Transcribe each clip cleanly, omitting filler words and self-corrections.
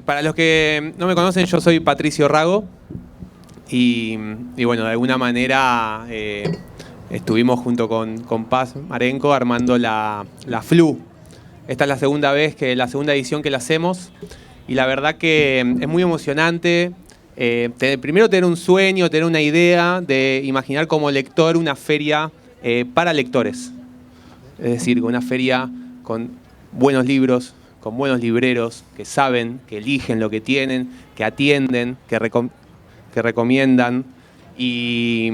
Para los que no me conocen, yo soy Patricio Rago y bueno, de alguna manera estuvimos junto con Paz Marenco armando la FLU. Esta es la segunda edición que la hacemos y la verdad que es muy emocionante. Primero tener un sueño, tener una idea de imaginar como lector una feria para lectores. Es decir, una feria con buenos libros, con buenos libreros que saben, que eligen lo que tienen, que atienden, que recomiendan. Y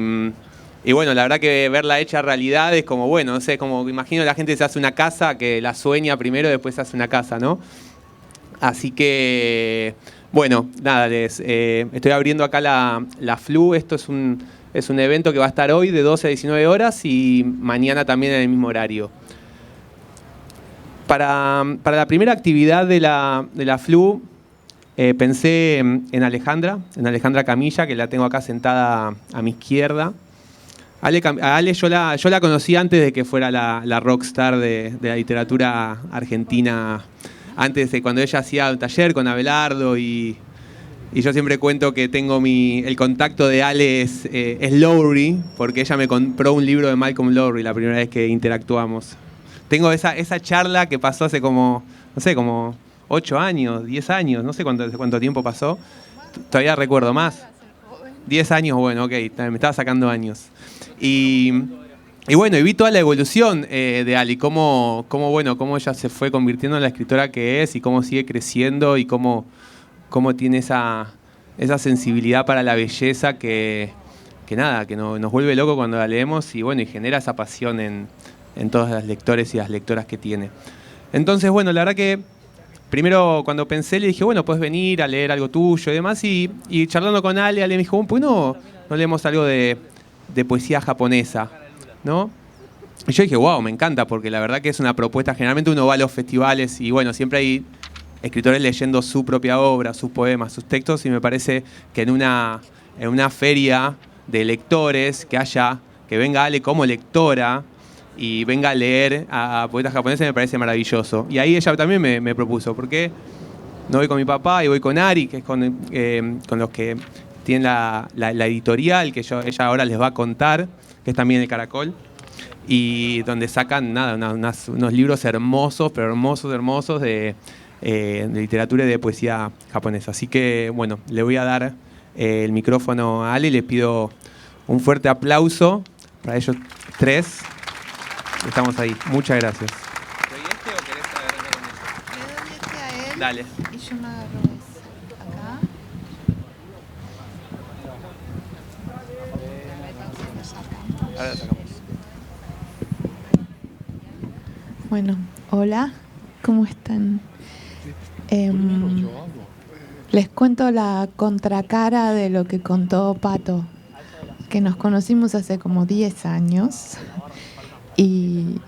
bueno, la verdad que verla hecha realidad es como, bueno, no sé, como imagino la gente se hace una casa, que la sueña primero, después hace una casa, ¿no? Así que, bueno, nada, estoy abriendo acá la FLU. Esto es un evento que va a estar hoy de 12 a 19 horas y mañana también en el mismo horario. Para la primera actividad de la FLU, pensé en Alejandra Camilla, que la tengo acá sentada a mi izquierda. A Ale yo la conocí antes de que fuera la rockstar de la literatura argentina, antes de cuando ella hacía un taller con Abelardo y yo siempre cuento que tengo el contacto de Ale es Lowry, porque ella me compró un libro de Malcolm Lowry la primera vez que interactuamos. Tengo esa charla que pasó hace como, no sé, como 8 años, 10 años, no sé cuánto tiempo pasó. Todavía recuerdo más. 10 años, bueno, ok, me estaba sacando años. Y bueno, y vi toda la evolución de Ali, cómo ella se fue convirtiendo en la escritora que es y cómo sigue creciendo y cómo tiene esa sensibilidad para la belleza que nos vuelve loco cuando la leemos y bueno, y genera esa pasión en todos los lectores y las lectoras que tiene. Entonces, bueno, la verdad que primero cuando pensé le dije, bueno, puedes venir a leer algo tuyo y demás, y charlando con Ale me dijo, pues no leemos algo de poesía japonesa, ¿no? Y yo dije, wow, me encanta, porque la verdad que es una propuesta, generalmente uno va a los festivales y bueno, siempre hay escritores leyendo su propia obra, sus poemas, sus textos, y me parece que en una feria de lectores que venga Ale como lectora y venga a leer a poetas japoneses me parece maravilloso. Y ahí ella también me propuso, ¿por qué no voy con mi papá y voy con Ari, que es con los que tienen la editorial, que ella ahora les va a contar, que es también el Caracol, y donde sacan unos libros hermosos, pero hermosos de literatura y de poesía japonesa. Así que, bueno, le voy a dar el micrófono a Ale y les pido un fuerte aplauso para ellos tres. Estamos ahí. Muchas gracias. ¿Te doy este o querés agarrar con eso? Le doy este a él. Dale. Y yo me agarro ese. Acá. Ahora lo sacamos. Bueno, hola. ¿Cómo están? Les cuento la contracara de lo que contó Pato, que nos conocimos hace como 10 años y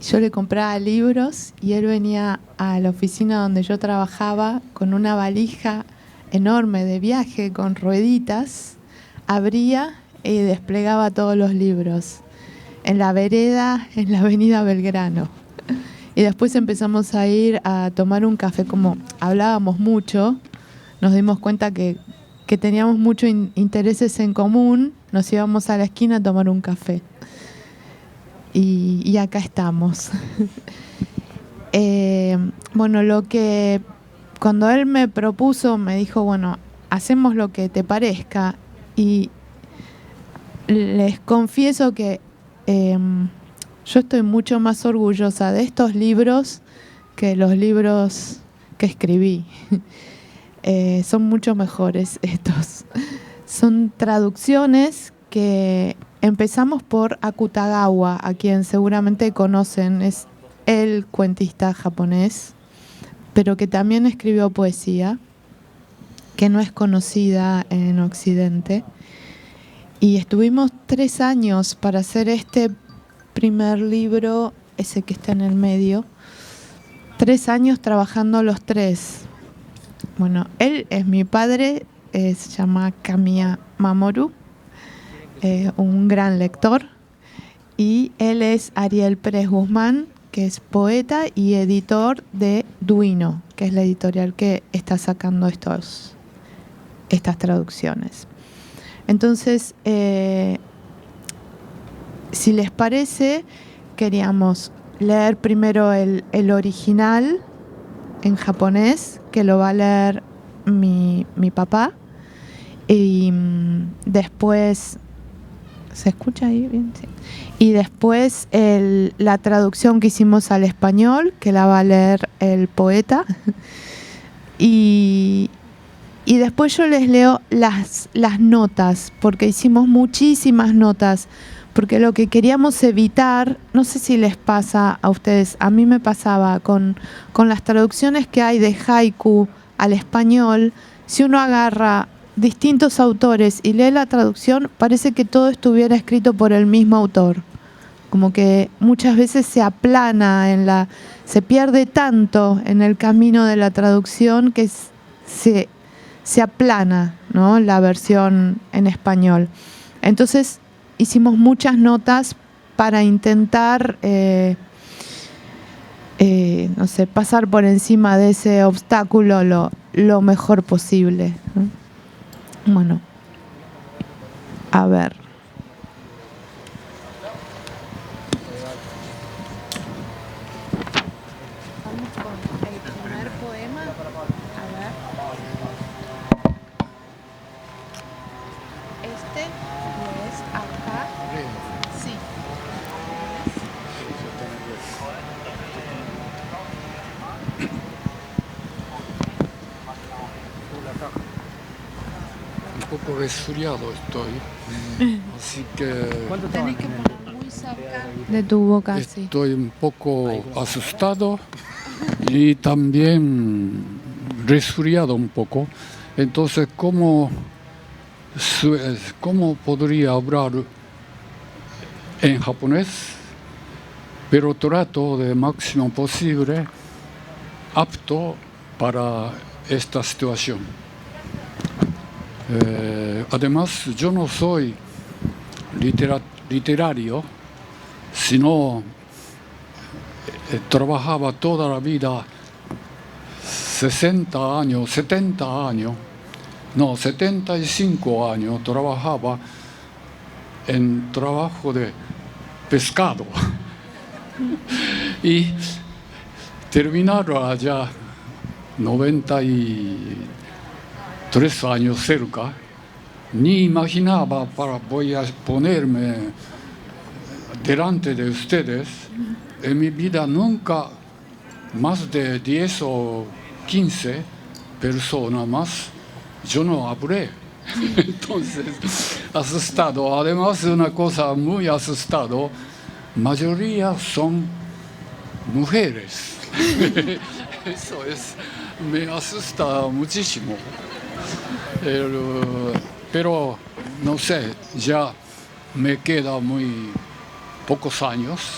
yo le compraba libros y él venía a la oficina donde yo trabajaba con una valija enorme de viaje con rueditas, abría y desplegaba todos los libros en la vereda, en la avenida Belgrano. Y después empezamos a ir a tomar un café, como hablábamos mucho, nos dimos cuenta que teníamos muchos intereses en común, nos íbamos a la esquina a tomar un café. Y acá estamos. Bueno, cuando él me propuso, me dijo, bueno, hacemos lo que te parezca. Y les confieso que yo estoy mucho más orgullosa de estos libros que los libros que escribí. Son mucho mejores estos. Son traducciones que empezamos por Akutagawa, a quien seguramente conocen, es el cuentista japonés, pero que también escribió poesía, que no es conocida en Occidente. Y estuvimos 3 años para hacer este primer libro, ese que está en el medio. 3 años trabajando los tres. Bueno, él es mi padre, se llama Kamiya Mamoru, un gran lector, y él es Ariel Pérez Guzmán, que es poeta y editor de Duino, que es la editorial que está sacando estas traducciones. Entonces, si les parece, queríamos leer primero el original en japonés, que lo va a leer mi papá, y después... ¿Se escucha ahí bien? Sí. Y después la traducción que hicimos al español, que la va a leer el poeta. Y después yo les leo las notas, porque hicimos muchísimas notas, porque lo que queríamos evitar, no sé si les pasa a ustedes, a mí me pasaba con las traducciones que hay de haiku al español, si uno agarra distintos autores y lee la traducción, parece que todo estuviera escrito por el mismo autor. Como que muchas veces se aplana, se pierde tanto en el camino de la traducción que se aplana, ¿no?, la versión en español. Entonces hicimos muchas notas para intentar no sé, pasar por encima de ese obstáculo lo mejor posible, ¿no? Bueno, a ver. Vamos con el primer poema. A ver. Este es acá. Sí. Un poco resfriado estoy, así que Tenés que poner muy cerca de tu boca, sí. estoy un poco asustado y también resfriado un poco. Entonces, ¿cómo podría hablar en japonés? Pero trato de máximo posible apto para esta situación. Además, yo no soy literario, sino trabajaba toda la vida, 60 años, 70 años, no, 75 años, trabajaba en trabajo de pescado. Y terminaron allá 93 años cerca, ni imaginaba voy a ponerme delante de ustedes. En mi vida nunca más de 10 o 15 personas más, yo no hablé. Entonces, asustado. Además, una cosa muy asustado, mayoría son mujeres. Eso me asusta muchísimo. Pero no sé, ya me queda muy pocos años.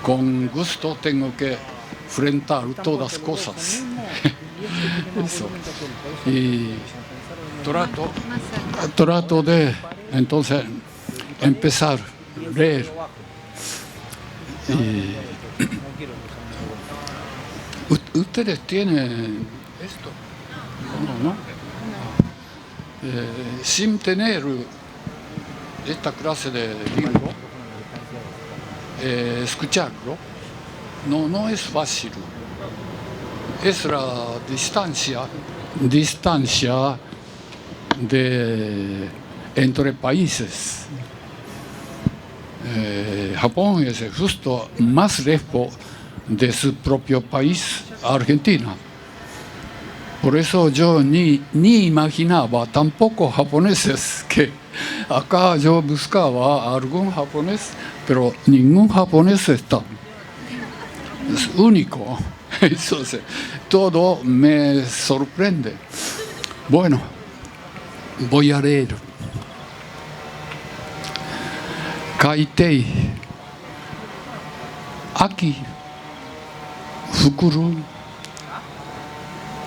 Con gusto tengo que enfrentar todas las cosas. Eso. Y trato de entonces empezar a leer. ¿Ustedes tienen esto? No. Sin tener esta clase de libro, escucharlo, no es fácil. Es la distancia entre países. Japón es justo más lejos de su propio país, Argentina. Por eso yo ni imaginaba, tampoco japoneses, que acá yo buscaba a algún japonés, pero ningún japonés está. Es único. Entonces, todo me sorprende. Bueno, voy a leer. Kaitei. Aki. Fukuru.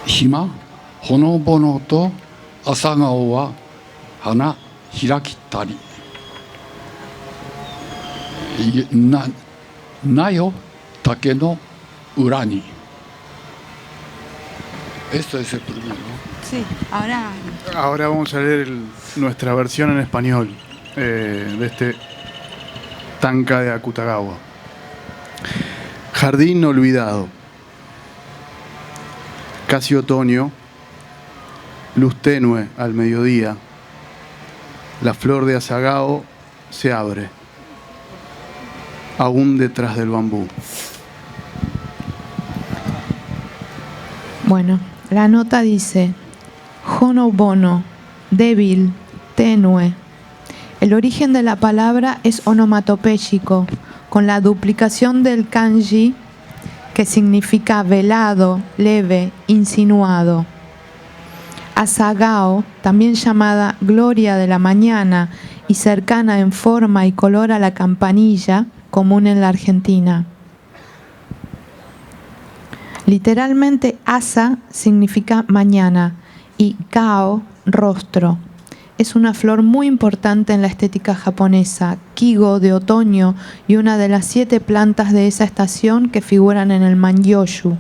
Hima. Honobono to asagao wa hana hirakitari. Nayo take no ura ni. Esto es el primero. Sí, ahora. Ahora vamos a leer nuestra versión en español de este tanka de Akutagawa. Jardín olvidado. Casi otoño. Luz tenue al mediodía. La flor de azagao se abre, aún detrás del bambú. Bueno, la nota dice: Honobono, débil, tenue. El origen de la palabra es onomatopéyico, con la duplicación del kanji, que significa velado, leve, insinuado. Asagao, también llamada gloria de la mañana y cercana en forma y color a la campanilla, común en la Argentina. Literalmente, asa significa mañana y gao, rostro. Es una flor muy importante en la estética japonesa, kigo de otoño y una de las 7 plantas de esa estación que figuran en el Manyoshu.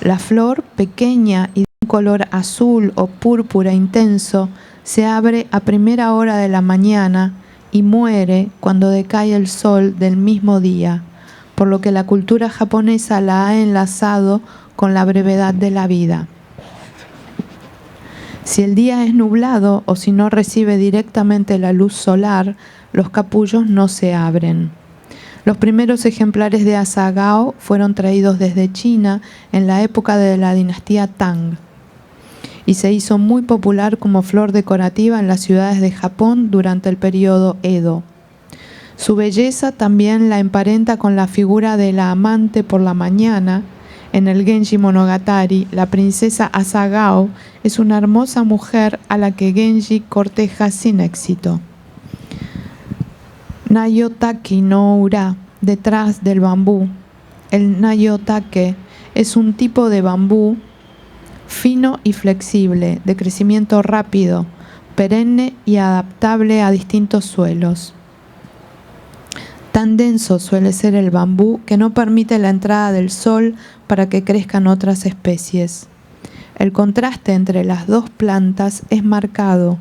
La flor, pequeña y de un color azul o púrpura intenso, se abre a primera hora de la mañana y muere cuando decae el sol del mismo día, por lo que la cultura japonesa la ha enlazado con la brevedad de la vida. Si el día es nublado o si no recibe directamente la luz solar, los capullos no se abren. Los primeros ejemplares de asagao fueron traídos desde China en la época de la dinastía Tang y se hizo muy popular como flor decorativa en las ciudades de Japón durante el periodo Edo. Su belleza también la emparenta con la figura de la amante por la mañana. En el Genji Monogatari, la princesa Asagao es una hermosa mujer a la que Genji corteja sin éxito. Nayotake no ura, detrás del bambú. El nayotake es un tipo de bambú fino y flexible, de crecimiento rápido, perenne y adaptable a distintos suelos. Tan denso suele ser el bambú que no permite la entrada del sol para que crezcan otras especies. El contraste entre las dos plantas es marcado.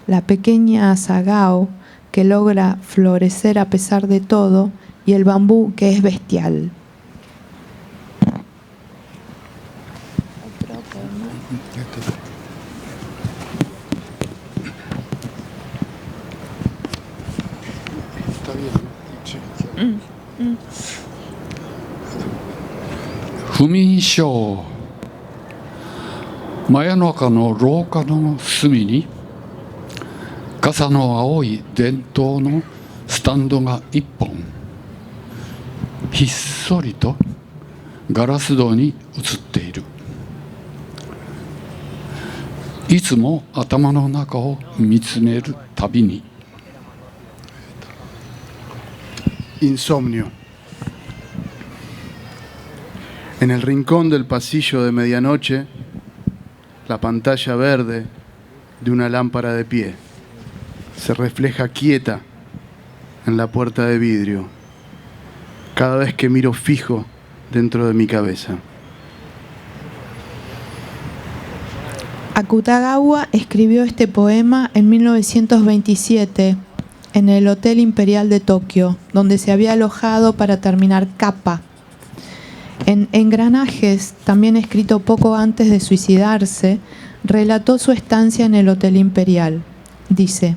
La pequeña asagao, que logra florecer a pesar de todo, y el bambú, que es bestial. Está bien, ¿no? Sí. 不眠症。真夜中の廊下の隅に傘の青い伝統のスタンドが一本ひっそりとガラス戸に映っている。いつも頭の中を見つめるたびに。 Insomnio. En el rincón del pasillo de medianoche, la pantalla verde de una lámpara de pie se refleja quieta en la puerta de vidrio cada vez que miro fijo dentro de mi cabeza. Akutagawa escribió este poema en 1927 en el Hotel Imperial de Tokio, donde se había alojado para terminar Kappa. En Engranajes, también escrito poco antes de suicidarse, relató su estancia en el Hotel Imperial. Dice: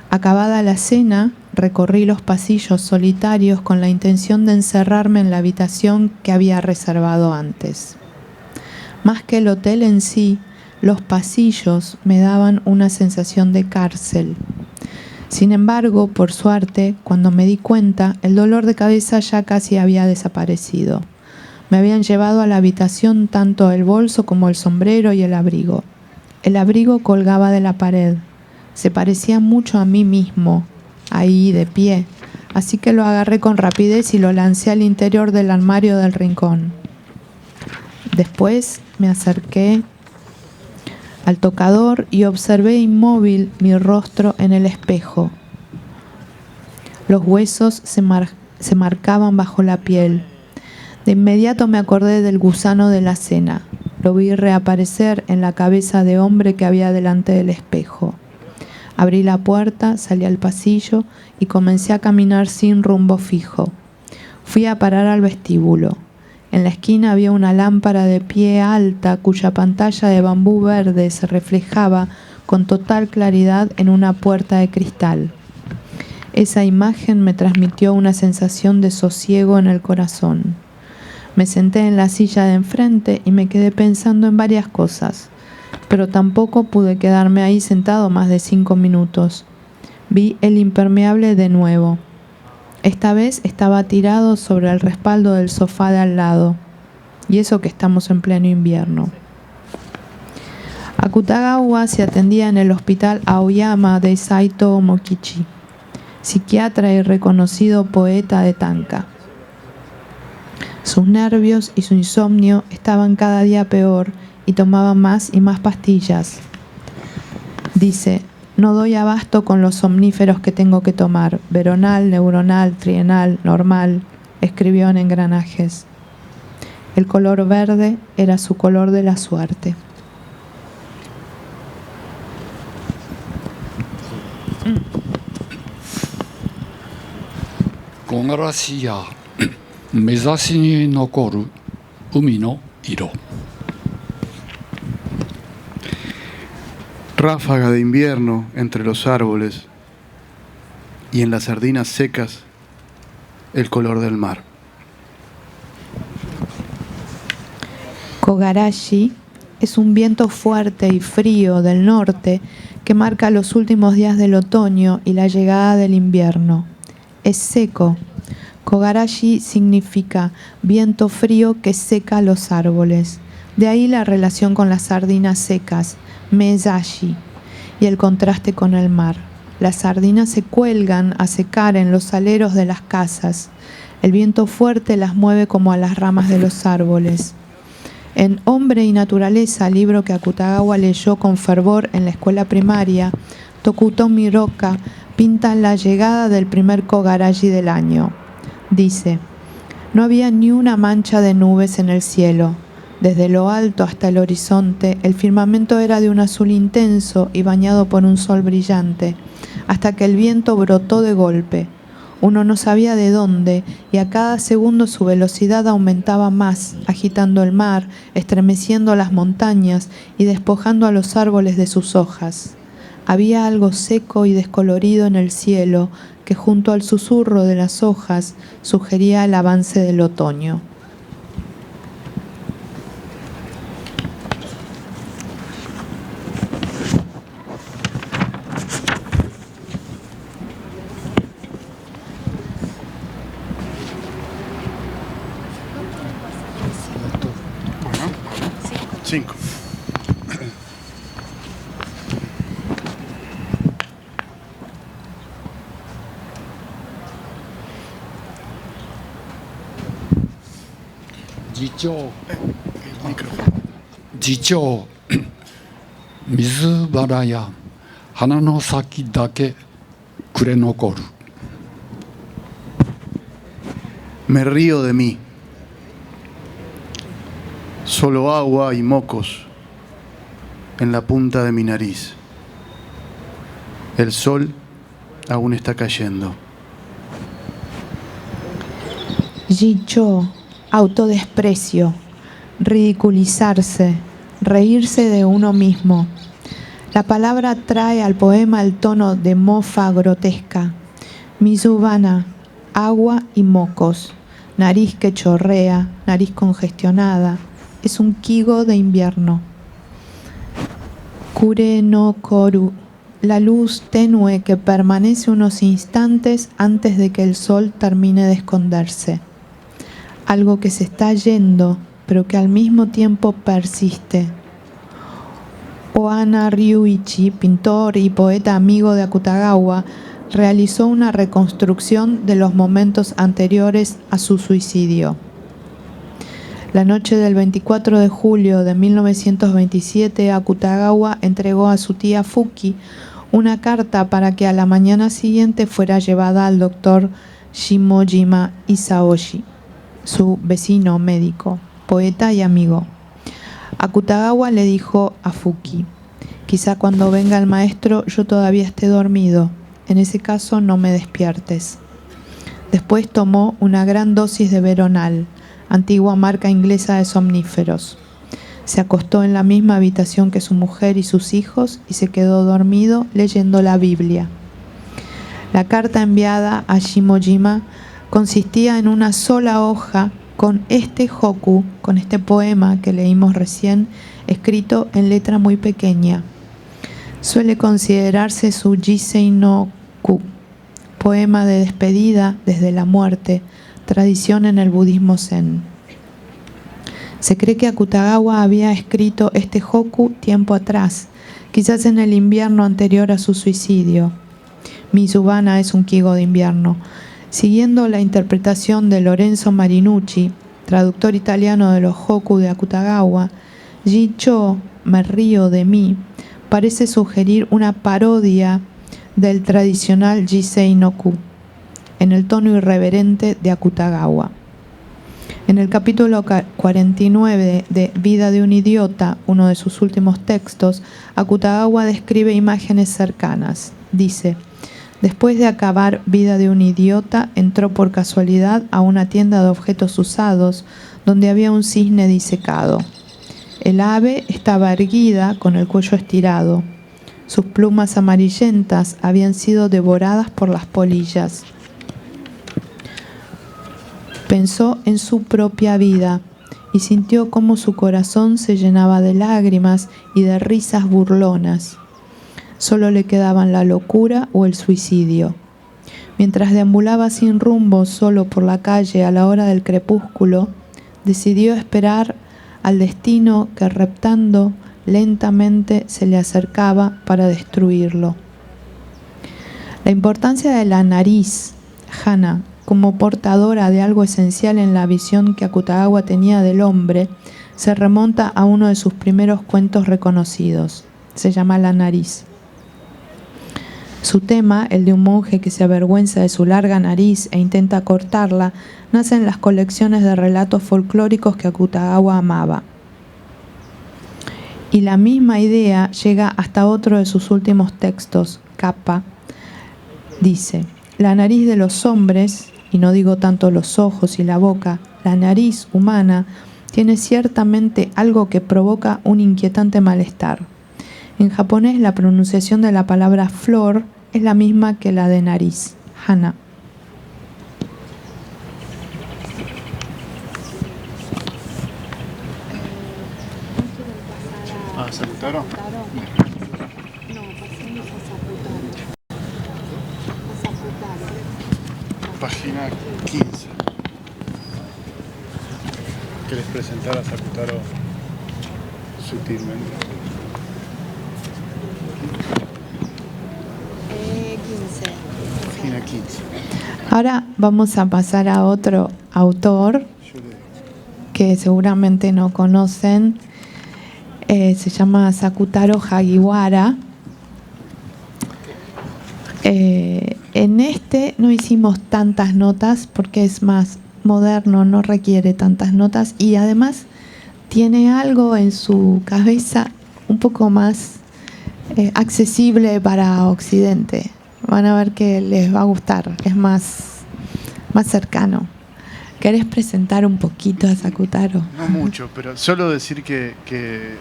acabada la cena, recorrí los pasillos solitarios con la intención de encerrarme en la habitación que había reservado antes. Más que el hotel en sí, los pasillos me daban una sensación de cárcel. Sin embargo, por suerte, cuando me di cuenta, el dolor de cabeza ya casi había desaparecido. Me habían llevado a la habitación tanto el bolso como el sombrero y el abrigo. El abrigo colgaba de la pared. Se parecía mucho a mí mismo, ahí de pie, así que lo agarré con rapidez y lo lancé al interior del armario del rincón. Después me acerqué al tocador y observé inmóvil mi rostro en el espejo. Los huesos se marcaban bajo la piel. De inmediato me acordé del gusano de la cena. Lo vi reaparecer en la cabeza de hombre que había delante del espejo. Abrí la puerta, salí al pasillo y comencé a caminar sin rumbo fijo. Fui a parar al vestíbulo. En la esquina había una lámpara de pie alta cuya pantalla de bambú verde se reflejaba con total claridad en una puerta de cristal. Esa imagen me transmitió una sensación de sosiego en el corazón. Me senté en la silla de enfrente y me quedé pensando en varias cosas, pero tampoco pude quedarme ahí sentado más de 5 minutos. Vi el impermeable de nuevo. Esta vez estaba tirado sobre el respaldo del sofá de al lado, y eso que estamos en pleno invierno. Akutagawa se atendía en el hospital Aoyama de Saito Mokichi, psiquiatra y reconocido poeta de tanka. Sus nervios y su insomnio estaban cada día peor y tomaba más y más pastillas. Dice: no doy abasto con los somníferos que tengo que tomar. Veronal, neuronal, trienal, normal, escribió en engranajes. El color verde era su color de la suerte.木枯らしや目指しに残る海の色。 Ráfaga de invierno entre los árboles y en las sardinas secas el color del mar. Kogarashi es un viento fuerte y frío del norte que marca los últimos días del otoño y la llegada del invierno. Es seco. Kogarashi significa viento frío que seca los árboles. De ahí la relación con las sardinas secas, mezashi, y el contraste con el mar. Las sardinas se cuelgan a secar en los aleros de las casas. El viento fuerte las mueve como a las ramas de los árboles. En Hombre y Naturaleza, libro que Akutagawa leyó con fervor en la escuela primaria, Tokutomi Roka pinta la llegada del primer Kogarashi del año. Dice: no había ni una mancha de nubes en el cielo. Desde lo alto hasta el horizonte, el firmamento era de un azul intenso y bañado por un sol brillante, hasta que el viento brotó de golpe. Uno no sabía de dónde, y a cada segundo su velocidad aumentaba más, agitando el mar, estremeciendo las montañas y despojando a los árboles de sus hojas. Había algo seco y descolorido en el cielo que, junto al susurro de las hojas, sugería el avance del otoño. Cinco.次長、水原や花の先だけ暮れ残る。 Me río de mí. Solo agua y mocos en la punta de mi nariz. El sol aún está cayendo. Jicho, autodesprecio, ridiculizarse, reírse de uno mismo. La palabra trae al poema el tono de mofa grotesca. Mizubana, agua y mocos, nariz que chorrea, nariz congestionada. Es un kigo de invierno. Kure no koru, la luz tenue que permanece unos instantes antes de que el sol termine de esconderse. Algo que se está yendo, pero que al mismo tiempo persiste. Oana Ryuichi, pintor y poeta amigo de Akutagawa, realizó una reconstrucción de los momentos anteriores a su suicidio. La noche del 24 de julio de 1927, Akutagawa entregó a su tía Fuki una carta para que a la mañana siguiente fuera llevada al doctor Shimojima Isaoshi, su vecino médico, poeta y amigo. Akutagawa le dijo a Fuki: quizá cuando venga el maestro yo todavía esté dormido. En ese caso no me despiertes. Después tomó una gran dosis de Veronal, antigua marca inglesa de somníferos. Se acostó en la misma habitación que su mujer y sus hijos y se quedó dormido leyendo la Biblia. La carta enviada a Shimojima consistía en una sola hoja con este hokku, con este poema que leímos recién, escrito en letra muy pequeña. Suele considerarse su Jisei no Ku, poema de despedida desde la muerte, tradición en el budismo zen. Se cree que Akutagawa había escrito este hokku tiempo atrás, quizás en el invierno anterior a su suicidio. Mizubana es un kigo de invierno. Siguiendo la interpretación de Lorenzo Marinucci, traductor italiano de los hokku de Akutagawa, Jicho, me río de mí, parece sugerir una parodia del tradicional Jisei no Ku, en el tono irreverente de Akutagawa. En el capítulo 49 de Vida de un idiota, uno de sus últimos textos, Akutagawa describe imágenes cercanas. Dice: después de acabar Vida de un idiota, entró por casualidad a una tienda de objetos usados donde había un cisne disecado. El ave estaba erguida con el cuello estirado. Sus plumas amarillentas habían sido devoradas por las polillas. Pensó en su propia vida y sintió cómo su corazón se llenaba de lágrimas y de risas burlonas. Solo le quedaban la locura o el suicidio. Mientras deambulaba sin rumbo solo por la calle a la hora del crepúsculo, decidió esperar al destino que, reptando lentamente, se le acercaba para destruirlo. La importancia de la nariz, Hana, como portadora de algo esencial en la visión que Akutagawa tenía del hombre, se remonta a uno de sus primeros cuentos reconocidos. Se llama La nariz. Su tema, el de un monje que se avergüenza de su larga nariz e intenta cortarla, nace en las colecciones de relatos folclóricos que Akutagawa amaba. Y la misma idea llega hasta otro de sus últimos textos, Kappa. Dice: la nariz de los hombres, y no digo tanto los ojos y la boca, la nariz humana tiene ciertamente algo que provoca un inquietante malestar. En japonés la pronunciación de la palabra flor es la misma que la de nariz, hana. ¿Salutaron? Página 15. ¿Querés presentar a Sakutaro sutilmente? 15. Página 15. Ahora vamos a pasar a otro autor que seguramente no conocen. Se llama Sakutaro Hagiwara. En este no hicimos tantas notas porque es más moderno, no requiere tantas notas y además tiene algo en su cabeza un poco más accesible para Occidente. Van a ver que les va a gustar, es más cercano. ¿Querés presentar un poquito a Sakutaro? No mucho, pero solo decir que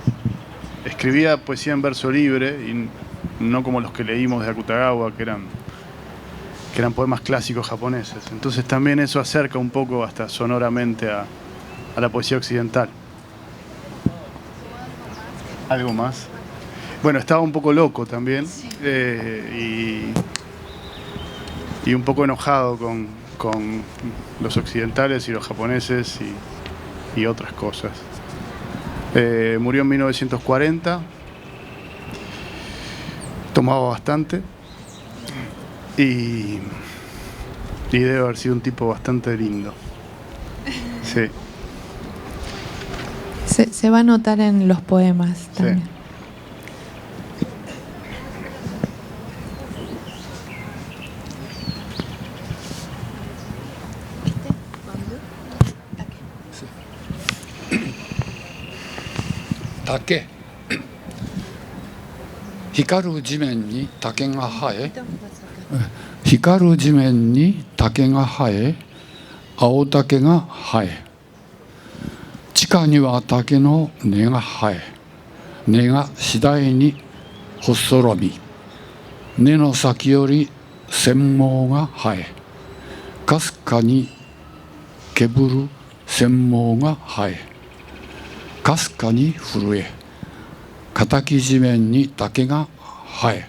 escribía poesía en verso libre y no como los que leímos de Akutagawa, que eran poemas clásicos japoneses. Entonces también eso acerca un poco hasta sonoramente a la poesía occidental. ¿Algo más? Bueno, estaba un poco loco también, y un poco enojado con los occidentales y los japoneses y otras cosas. Murió en 1940, tomaba bastante y debe haber sido un tipo bastante lindo. Sí. Se va a notar en los poemas también. Sí. 竹、光る地面に竹が生え、光る地面に竹が生え、青竹が生え、地下には竹の根が生え、根が次第に細ろみ、根の先より繊毛が生え、かすかにけぶる繊毛が生え、かすかに震え、固き地面に竹が生え、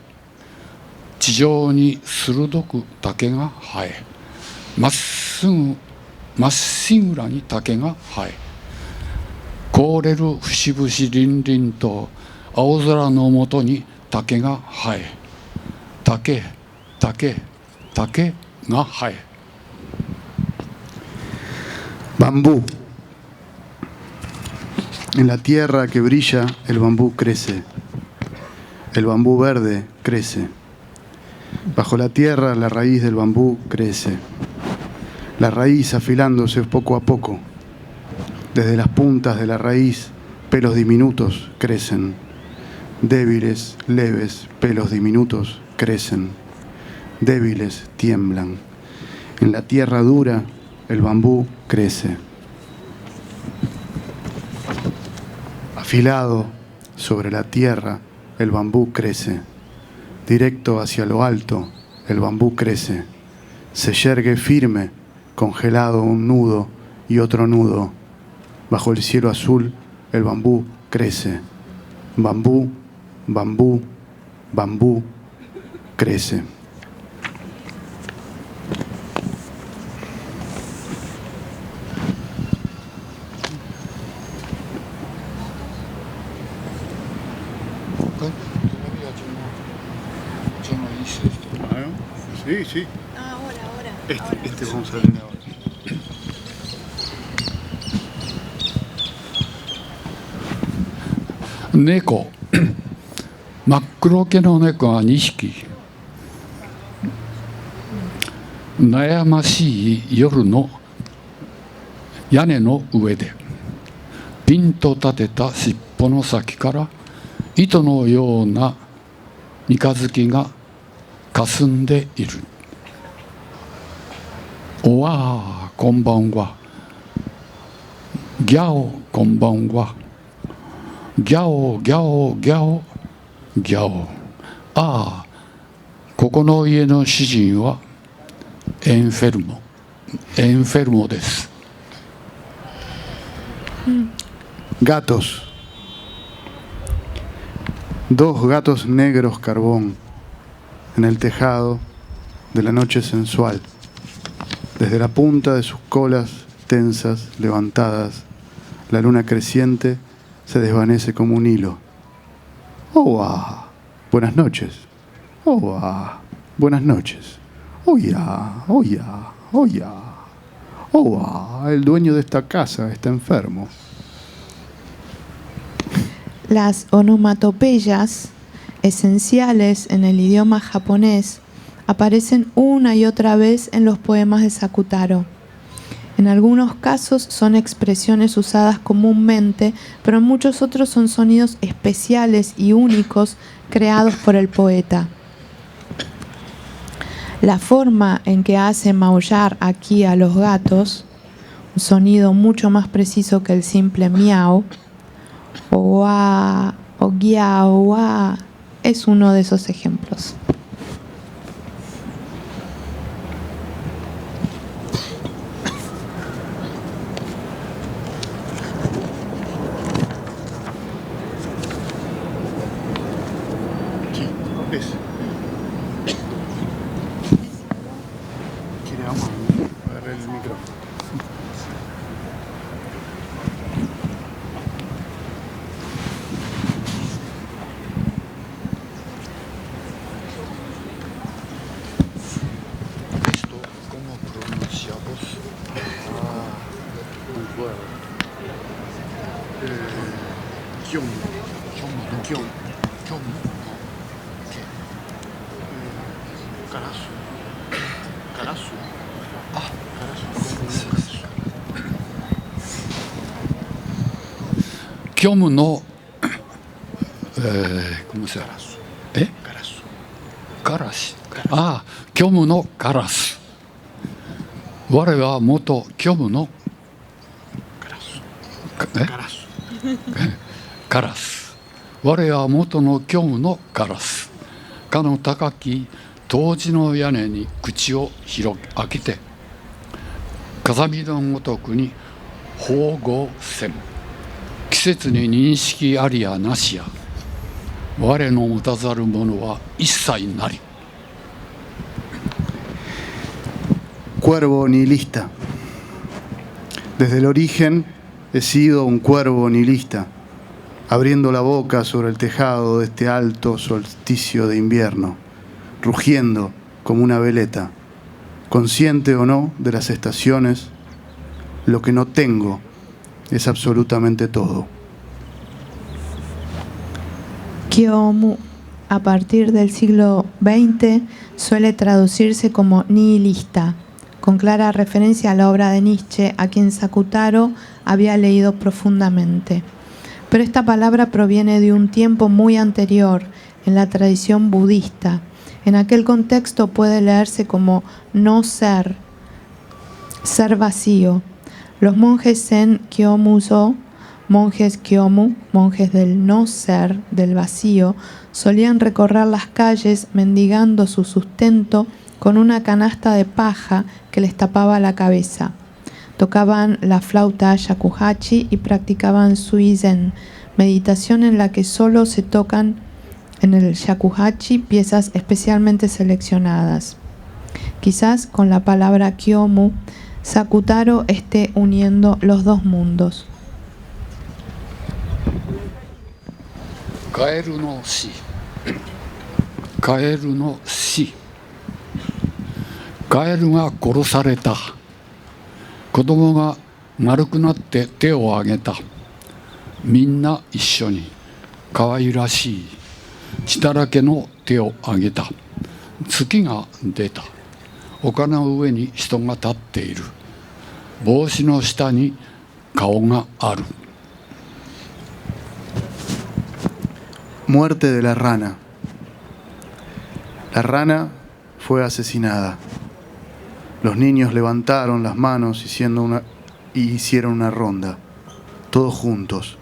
地上に鋭く竹が生え、まっしぐらに竹が生え、凍れる節々凛々と青空のもとに竹が生え、竹が生え。Bambú. En la tierra que brilla, el bambú crece. El bambú verde crece. Bajo la tierra, la raíz del bambú crece. La raíz afilándose poco a poco. Desde las puntas de la raíz, pelos diminutos crecen. Débiles, leves, pelos diminutos crecen. Débiles tiemblan. En la tierra dura, el bambú crece. Afilado sobre la tierra, el bambú crece. Directo hacia lo alto, el bambú crece. Se yergue firme, congelado un nudo y otro nudo. Bajo el cielo azul, el bambú crece. Bambú, bambú, bambú, crece. Sí, sí. Ahora. Este vamos a leer ahora. Neko. 真っ黒けの猫が2匹。悩ましい夜の屋根の上でピンと立てた尻尾の先から糸のような三日月が霞んでいる。おわーこんばんは。ギャオこんばんは。ギャオギャオギャオギャオ。ああ、ここの家の主人はエンフェルモです。Gatos. Dos gatos negros carbón en el tejado de la noche sensual. Desde la punta de sus colas tensas, levantadas, la luna creciente se desvanece como un hilo. ¡Oh, ah! Buenas noches. ¡Oh, ah! Buenas noches. ¡Oh, ya! ¡Oh, ya! ¡Oh, ya! ¡Oh, ah! El dueño de esta casa está enfermo. Las onomatopeyas esenciales en el idioma japonés aparecen una y otra vez en los poemas de Sakutaro. En algunos casos son expresiones usadas comúnmente, pero en muchos otros son sonidos especiales y únicos creados por el poeta. La forma en que hace maullar aquí a los gatos, un sonido mucho más preciso que el simple miau, oa, o gia, oa, es uno de esos ejemplos.虚無の ¿cómo se llama? Garas. Ah, Kyomu no Garas. Ware wa moto Kyomu no Garas. Ware wa moto no Kyomu no Garas. かの高き冬至の屋根に口を開けて、風見のごとくに縫合せん。季節に認識ありやなしや、我の持たざるものは一切なり。Cuervo nihilista. Desde el origen he sido un cuervo nihilista, abriendo la boca sobre el tejado de este alto solsticio de invierno, rugiendo como una veleta, consciente o no de las estaciones. Lo que no tengo es absolutamente todo. Kyomu, a partir del siglo XX, suele traducirse como nihilista, con clara referencia a la obra de Nietzsche, a quien Sakutaro había leído profundamente. Pero esta palabra proviene de un tiempo muy anterior, en la tradición budista. En aquel contexto puede leerse como no ser, ser vacío. Los monjes Zen Kyomuzo, monjes Kyomu, monjes del no ser, del vacío, solían recorrer las calles mendigando su sustento con una canasta de paja que les tapaba la cabeza. Tocaban la flauta shakuhachi y practicaban suizen, meditación en la que solo se tocan en el shakuhachi piezas especialmente seleccionadas. Quizás con la palabra Kyomu, Sakutaro esté uniendo los dos mundos. カエルの死、カエルの死、カエルが殺された、子供が丸くなって手を挙げた、みんな一緒に可愛らしい血だらけの手を挙げた、月が出た、丘の上に人が立っている、帽子の下に顔がある。Muerte de la rana. La rana fue asesinada. Los niños levantaron las manos y hicieron una ronda. Todos juntos,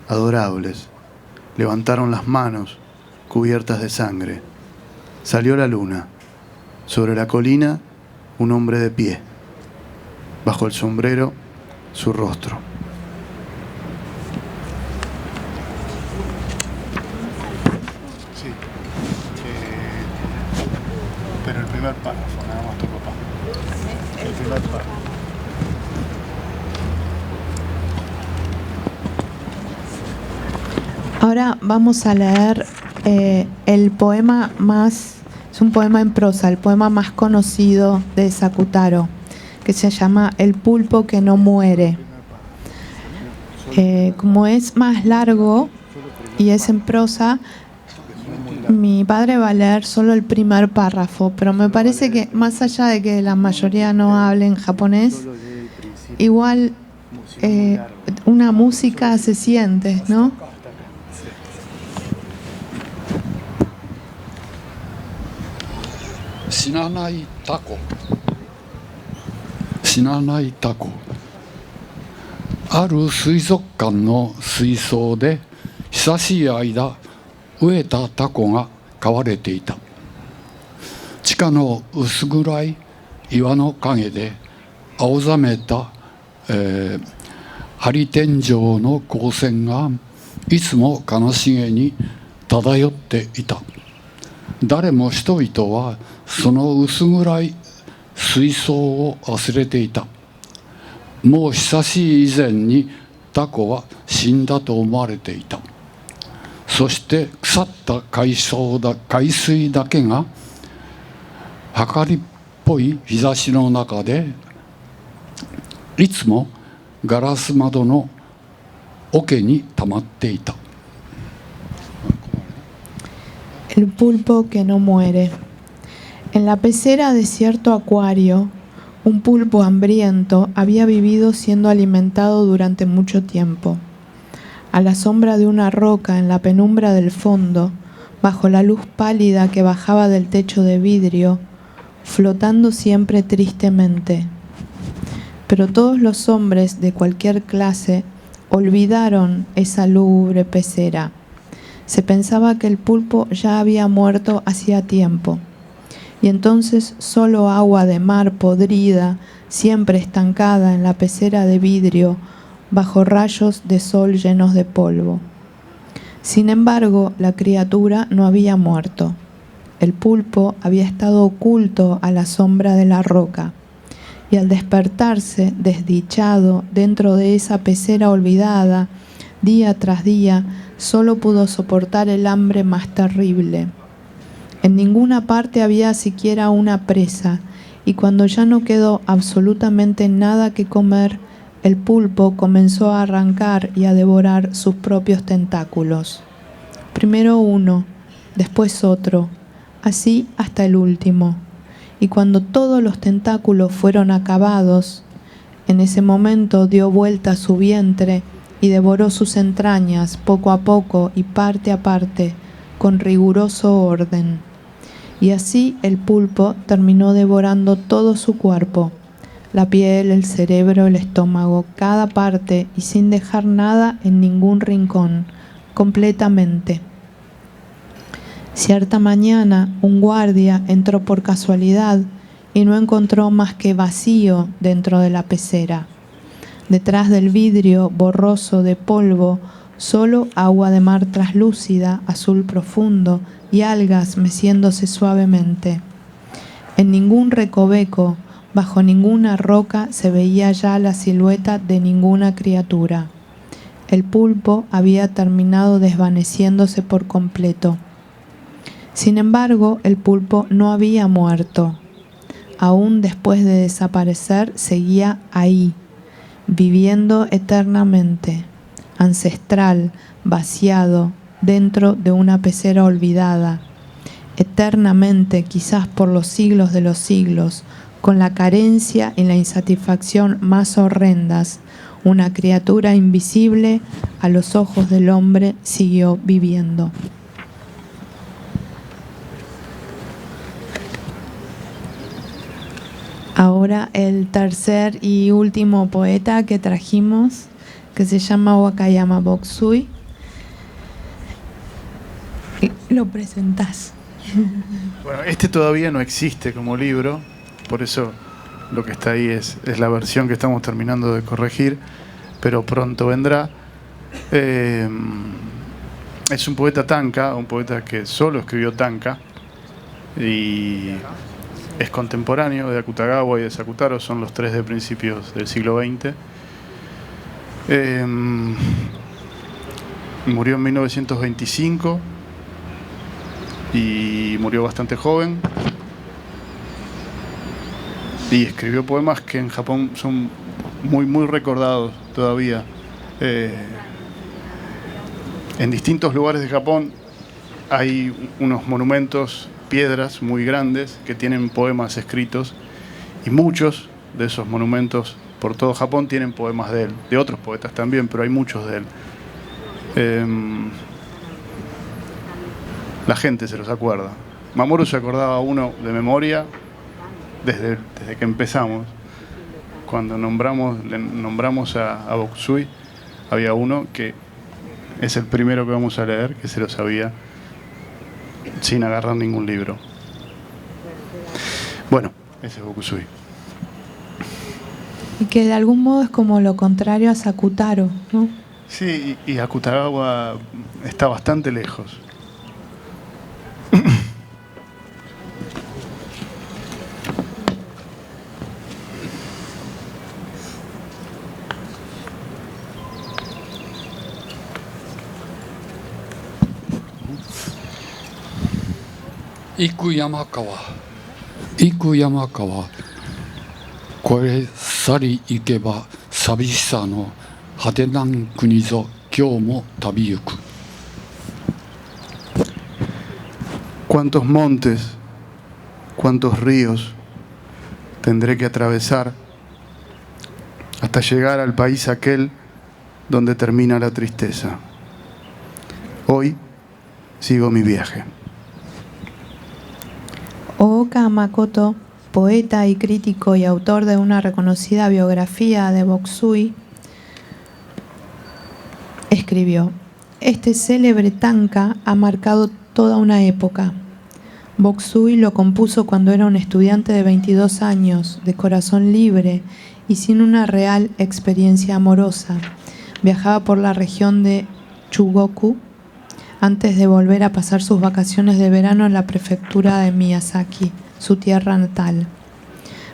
adorables. Levantaron las manos cubiertas de sangre. Salió la luna. Sobre la colina, un hombre de pie. Bajo el sombrero, su rostro. Pero el primer párrafo, nada más tu papá. El primer párrafo. Ahora vamos a leer el poema más, es un poema en prosa, el poema más conocido de Sakutaro, que se llama El pulpo que no muere. Como es más largo y es en prosa, mi padre va a leer solo el primer párrafo, pero me parece que más allá de que la mayoría no hablen japonés, igual una música se siente, ¿no? Shinanai tako. Shinanai tako. ある水族館の水槽で久しい間飢えたタコが飼われていた。地下の薄暗い岩の陰で青ざめた、針天井の光線がいつも悲しげに漂っていた。誰も人々はその薄暗い水槽を忘れていた。もう久しい以前にタコは死んだと思われていた。そして腐った海水だけがはかりっぽい日差しの中でいつもガラス窓の桶に溜まっていた。El pulpo que no muere. En la pecera de cierto acuario, un pulpo hambriento había vivido siendo alimentado durante mucho tiempo. a la sombra de una roca en la penumbra del fondo, bajo la luz pálida que bajaba del techo de vidrio, flotando siempre tristemente. Pero todos los hombres de cualquier clase olvidaron esa lúgubre pecera. Se pensaba que el pulpo ya había muerto hacía tiempo, y entonces solo agua de mar podrida, siempre estancada en la pecera de vidrio, bajo rayos de sol llenos de polvo. Sin embargo, la criatura no había muerto. El pulpo había estado oculto a la sombra de la roca, y al despertarse, desdichado, dentro de esa pecera olvidada, día tras día, solo pudo soportar el hambre más terrible. En ninguna parte había siquiera una presa, y cuando ya no quedó absolutamente nada que comer, el pulpo comenzó a arrancar y a devorar sus propios tentáculos. Primero uno, después otro, así hasta el último. Y cuando todos los tentáculos fueron acabados, en ese momento dio vuelta a su vientre y devoró sus entrañas poco a poco y parte a parte, con riguroso orden. Y así el pulpo terminó devorando todo su cuerpo, la piel, el cerebro, el estómago, cada parte, y sin dejar nada en ningún rincón, completamente. Cierta mañana, un guardia entró por casualidad y no encontró más que vacío dentro de la pecera. Detrás del vidrio borroso de polvo, solo agua de mar traslúcida, azul profundo, y algas meciéndose suavemente. En ningún recoveco, bajo ninguna roca, se veía ya la silueta de ninguna criatura. El pulpo había terminado desvaneciéndose por completo. Sin embargo, el pulpo no había muerto. Aún después de desaparecer, seguía ahí, viviendo eternamente, ancestral, vaciado, dentro de una pecera olvidada, eternamente, quizás por los siglos de los siglos, con la carencia y la insatisfacción más horrendas, una criatura invisible a los ojos del hombre siguió viviendo. Ahora el tercer y último poeta que trajimos, que se llama Wakayama Bokusui. Lo presentás. Bueno, este todavía no existe como libro, por eso lo que está ahí es la versión que estamos terminando de corregir, pero pronto vendrá. Es un poeta tanka, un poeta que solo escribió tanka, y es contemporáneo de Akutagawa y de Sakutaro, son los tres de principios del siglo XX. Murió en 1925 y murió bastante joven, y escribió poemas que en Japón son muy recordados todavía. En distintos lugares de Japón hay unos monumentos, piedras muy grandes que tienen poemas escritos, y muchos de esos monumentos por todo Japón tienen poemas de él, de otros poetas también, pero hay muchos de él. La gente se los acuerda. Mamoru se acordaba uno de memoria desde que empezamos. Cuando nombramos a Bokusui, había uno que es el primero que vamos a leer, que se lo sabía sin agarrar ningún libro. Bueno, ese es Bokusui. Y que de algún modo es como lo contrario a Sakutaro, ¿no? Sí, y Akutagawa está bastante lejos. Iku Yamakawa, これ去り行けば寂しさの果てなん国ぞ今日も旅行く。 ¿Cuántos montes, cuántos ríos tendré que atravesar hasta llegar al país aquel donde termina la tristeza. Hoy sigo mi viaje. Ooka Makoto, poeta y crítico y autor de una reconocida biografía de Bokusui, escribió: este célebre tanka ha marcado toda una época. Bokusui lo compuso cuando era un estudiante de 22 años, de corazón libre y sin una real experiencia amorosa. Viajaba por la región de Chugoku antes de volver a pasar sus vacaciones de verano en la prefectura de Miyazaki, su tierra natal.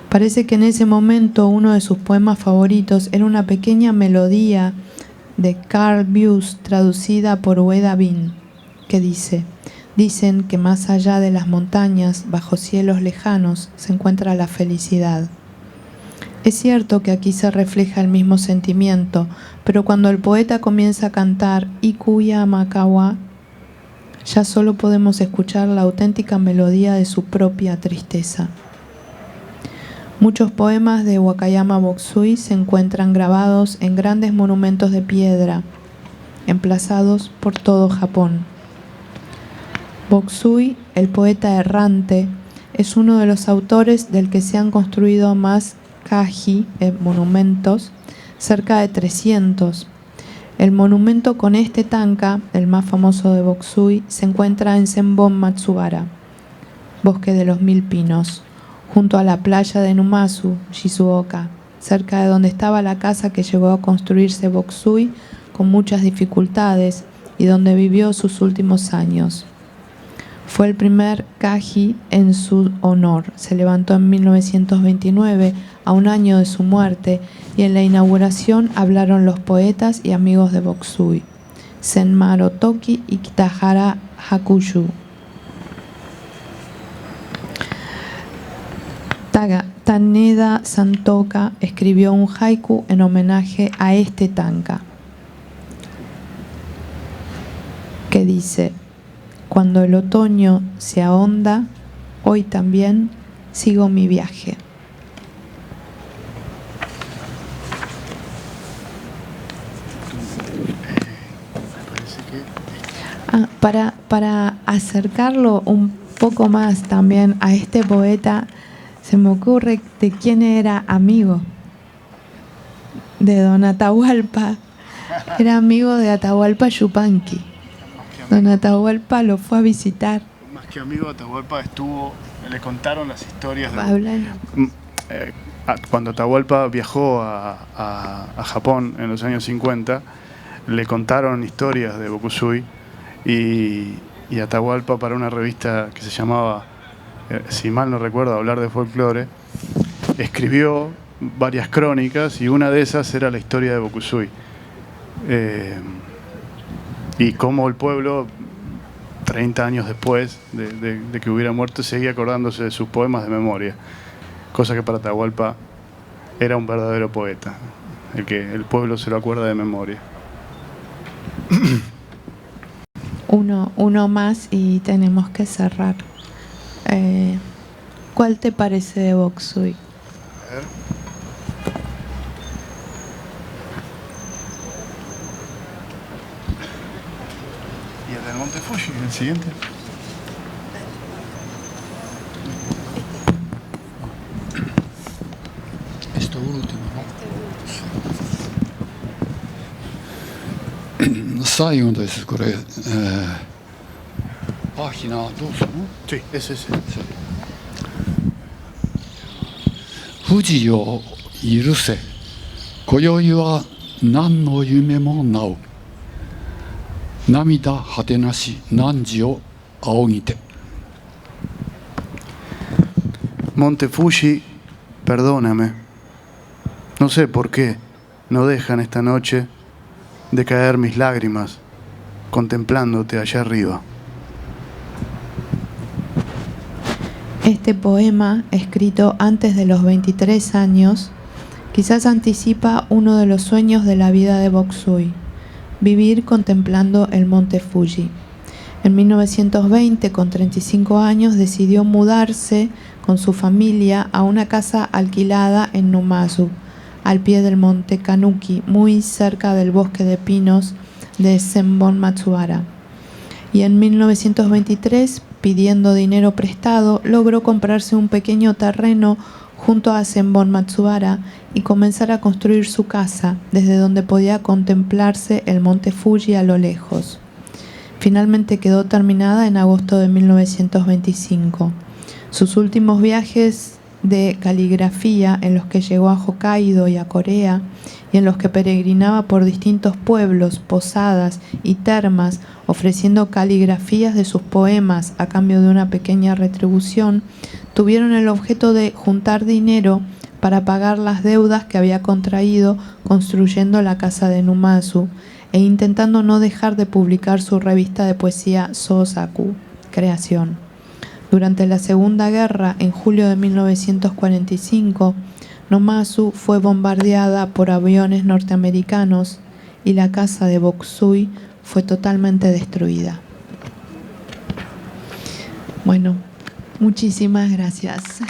Parece que en ese momento uno de sus poemas favoritos era una pequeña melodía de Carl Buess traducida por Ueda Bin, que dice: dicen que más allá de las montañas, bajo cielos lejanos, se encuentra la felicidad. Es cierto que aquí se refleja el mismo sentimiento, pero cuando el poeta comienza a cantar Ikuya Makawa, ya solo podemos escuchar la auténtica melodía de su propia tristeza. Muchos poemas de Wakayama Bokusui se encuentran grabados en grandes monumentos de piedra, emplazados por todo Japón. Bokusui, el poeta errante, es uno de los autores del que se han construido más kaji, monumentos, cerca de 300. El monumento con este tanka, el más famoso de Bokusui, se encuentra en Senbon Matsubara, Bosque de los Mil Pinos, junto a la playa de Numazu, Shizuoka, cerca de donde estaba la casa que llegó a construirse Bokusui con muchas dificultades y donde vivió sus últimos años. Fue el primer kaji en su honor. Se levantó en 1929, a un año de su muerte, y en la inauguración hablaron los poetas y amigos de Bokusui, Senmaro Toki y Kitahara Hakushu. Taneda Santoka escribió un haiku en homenaje a este tanka, que dice: cuando el otoño se ahonda, hoy también sigo mi viaje. Para acercarlo un poco más también a este poeta, se me ocurre de quién era amigo. De don Atahualpa. Era amigo de Atahualpa Yupanqui. Don Atahualpa lo fue a visitar. Más que amigo, Atahualpa le contaron las historias cuando Atahualpa viajó a Japón en los años 50, le contaron historias de Bokusui y Atahualpa, para una revista que se llamaba, si mal no recuerdo, Hablar de Folclore, escribió varias crónicas y una de esas era la historia de Bokusui. Y cómo el pueblo, 30 años después de que hubiera muerto, seguía acordándose de sus poemas de memoria. Cosa que para Atahualpa era un verdadero poeta, el que el pueblo se lo acuerda de memoria. Uno más y tenemos que cerrar. ¿Cuál te parece de Bokusui? A ver. ¿Y el del Monte Fuji, el siguiente? Esto último, ¿no? 最後ですこれ、パヒナどうするの Sí, ese. 富士を許せ今宵は何の夢もなお涙果てなし汝を仰ぎて Monte Fuji, perdóname. No sé por qué no dejan esta noche de caer mis lágrimas contemplándote allá arriba. Este poema, escrito antes de los 23 años, quizás anticipa uno de los sueños de la vida de Bokusui: vivir contemplando el monte Fuji. En 1920, con 35 años, decidió mudarse con su familia a una casa alquilada en Numazu, al pie del monte Kanuki, muy cerca del bosque de pinos de Senbon Matsubara. Y en 1923, pidiendo dinero prestado, logró comprarse un pequeño terreno junto a Senbon Matsubara y comenzar a construir su casa, desde donde podía contemplarse el monte Fuji a lo lejos. Finalmente quedó terminada en agosto de 1925. Sus últimos viajes de caligrafía, en los que llegó a Hokkaido y a Corea, y en los que peregrinaba por distintos pueblos, posadas y termas, ofreciendo caligrafías de sus poemas a cambio de una pequeña retribución, tuvieron el objeto de juntar dinero para pagar las deudas que había contraído construyendo la casa de Numazu e intentando no dejar de publicar su revista de poesía Sosaku, Creación. Durante la Segunda Guerra, en julio de 1945, Numazu fue bombardeada por aviones norteamericanos y la casa de Bokusui fue totalmente destruida. Bueno, muchísimas gracias.